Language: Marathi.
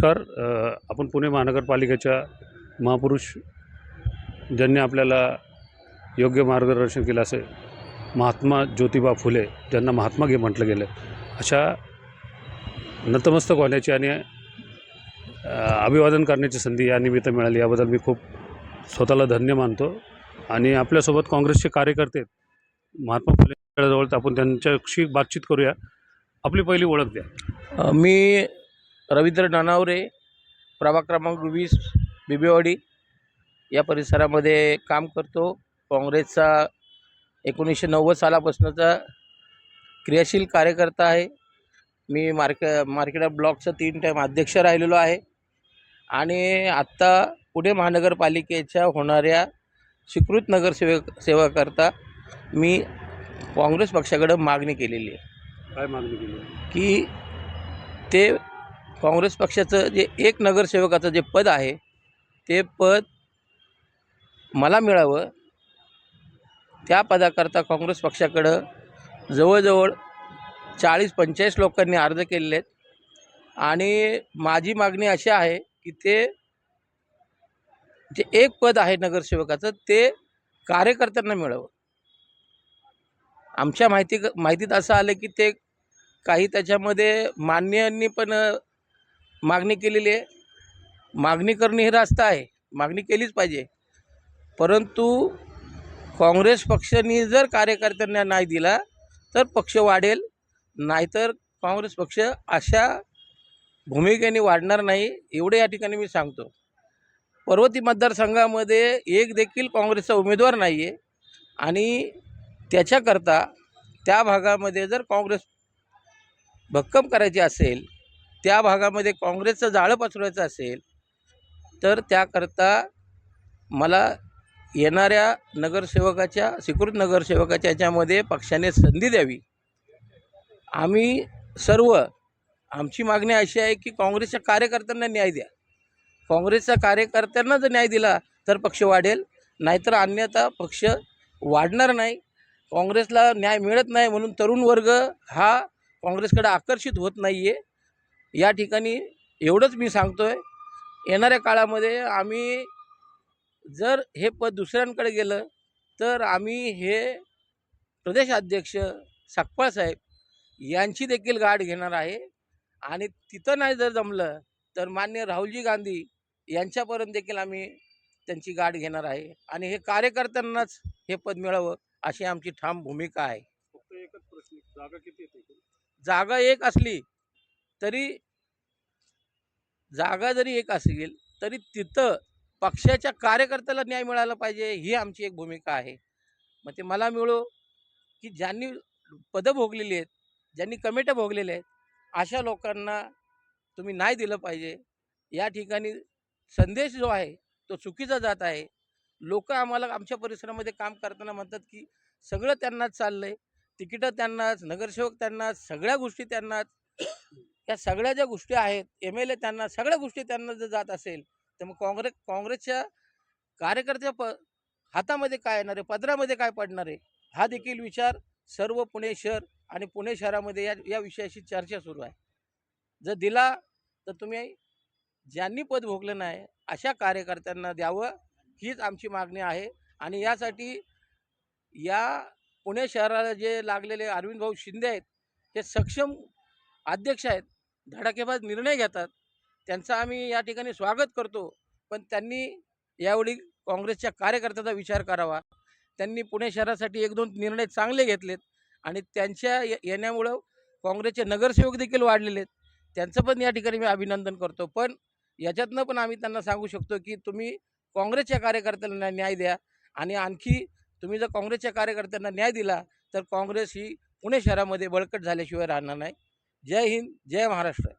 नमस्कार. आपण पुणे महानगरपालिकेच्या महापुरुष ज्यांनी आपल्याला योग्य मार्गदर्शन केलं असे महात्मा ज्योतिबा फुले, ज्यांना महात्मा गे म्हटलं गेलं, अशा नतमस्तक होण्याची आणि अभिवादन करण्याची संधी या निमित्त मिळाली. याबद्दल मी खूप स्वतःला धन्य मानतो. आणि आपल्यासोबत काँग्रेसचे कार्यकर्ते महात्मा फुलेजवळ, आपण त्यांच्याशी बातचीत करूया. आपली पहिली ओळख द्या. मी रवींद्र नानावरे, प्रभाग क्रमांक 20 बिबेवाडी या परिसरामध्ये काम करतो. काँग्रेसचा 1990 सालापासूनचा क्रियाशील कार्यकर्ता आहे. मी मार्केट ब्लॉकचा 3 टाईम अध्यक्ष राहिलेलो आहे. आणि आत्ता पुणे महानगरपालिकेच्या होणाऱ्या स्वीकृत सेवाकरता मी काँग्रेस पक्षाकडे मागणी केलेली आहे. काय मागणी केली? की ते काँग्रेस पक्षाचं जे एक नगरसेवकाचं जे पद आहे ते पद मला मिळावं. त्या पदाकरता काँग्रेस पक्षाकडं जवळजवळ 40-45 लोकांनी अर्ज केलेले आहेत. आणि माझी मागणी अशी आहे की ते जे एक पद आहे नगरसेवकाचं ते कार्यकर्त्यांना मिळावं. आमच्या माहितीत असं आलं की ते काही त्याच्यामध्ये मान्यांनी पण मागणी केलेली आहे. मागणी करणे हे रास्ता आहे, मागणी केलीच पाहिजे. परंतु काँग्रेस पक्षाने जर कार्यकर्त्यांना नाही दिला तर पक्ष वाढेल, नाहीतर काँग्रेस पक्ष अशा भूमिकेने वाढणार नाही, एवढे या ठिकाणी मी सांगतो. पर्वती मतदारसंघामध्ये एक देखील काँग्रेसचा उमेदवार नाही आहे. आणि त्याच्याकरता त्या भागामध्ये जर काँग्रेस भक्कम करायची असेल, त्या भागामध्ये काँग्रेसचं जाळं पसरवायचं असेल, तर त्याकरता मला येणाऱ्या स्वीकृत नगरसेवकाच्या याच्यामध्ये पक्षाने संधी द्यावी. आम्ही सर्व, आमची मागणी अशी आहे की काँग्रेसच्या कार्यकर्त्यांना न्याय द्या. काँग्रेसच्या कार्यकर्त्यांना जर न्याय दिला तर पक्ष वाढेल, नाहीतर अन्यथा पक्ष वाढणार नाही. काँग्रेसला न्याय मिळत नाही म्हणून तरुण वर्ग हा काँग्रेसकडे आकर्षित होत नाही आहे. या ठिकाणी एवढंच मी सांगतो आहे. येणाऱ्या काळामध्ये आम्ही जर हे पद दुसऱ्यांकडे गेलं तर आम्ही हे प्रदेशाध्यक्ष सकपाळ साहेब यांची देखील गाठ घेणार आहे. आणि तिथं नाही जर जमलं तर माननीय राहुलजी गांधी यांच्यापर्यंत देखील आम्ही त्यांची गाठ घेणार आहे. आणि हे कार्यकर्त्यांनाच हे पद मिळावं अशी आमची ठाम भूमिका आहे. फक्त एकच प्रश्न, जागा किती येते? जागा एक असली तरी, जागा जरी एक असेल तरी तिथं पक्षाच्या कार्यकर्त्याला न्याय मिळाला पाहिजे, ही आमची एक भूमिका आहे. मग ते मला मिळो की ज्यांनी पदं भोगलेली आहेत, ज्यांनी कमिट्या भोगलेल्या आहेत, अशा लोकांना तुम्ही नाही दिलं पाहिजे. या ठिकाणी संदेश जो आहे तो चुकीचा जात आहे. लोक आम्हाला आमच्या परिसरामध्ये काम करताना म्हणतात की सगळं त्यांनाच चाललं आहे, तिकीटं त्यांनाच, नगरसेवक त्यांनाच, सगळ्या गोष्टी त्यांनाच. या सगळ्या ज्या गोष्टी आहेत, MLA त्यांना, सगळ्या गोष्टी त्यांना जर जात असेल तर मग काँग्रेसच्या कार्यकर्त्या हातामध्ये काय येणार आहे, पदरामध्ये काय पडणार आहे, हा देखील विचार सर्व पुणे शहर आणि पुणे शहरामध्ये या विषयाशी चर्चा सुरू आहे. जर दिला तर तुम्ही ज्यांनी पद भोगलं नाही अशा कार्यकर्त्यांना द्यावं, हीच आमची मागणी आहे. आणि यासाठी या पुणे शहराला जे लागलेले अरविंद भाऊ शिंदे आहेत, हे सक्षम अध्यक्ष आहेत, धडाकेबाज निर्णय घेतात, त्यांचा आम्ही या ठिकाणी स्वागत करतो. पण त्यांनी यावेळी काँग्रेसच्या कार्यकर्त्याचा विचार करावा. त्यांनी पुणे शहरासाठी 1-2 निर्णय चांगले घेतलेत आणि त्यांच्या येण्यामुळं काँग्रेसचे नगरसेवक देखील वाढलेले आहेत. त्यांचं पण या ठिकाणी मी अभिनंदन करतो. पण याच्यातनं पण आम्ही त्यांना सांगू शकतो की तुम्ही काँग्रेसच्या कार्यकर्त्यांना न्याय द्या. आणि आणखी तुम्ही जर काँग्रेसच्या कार्यकर्त्यांना न्याय दिला तर काँग्रेस ही पुणे शहरामध्ये बळकट झाल्याशिवाय राहणार नाही. जय हिंद, जय महाराष्ट्र.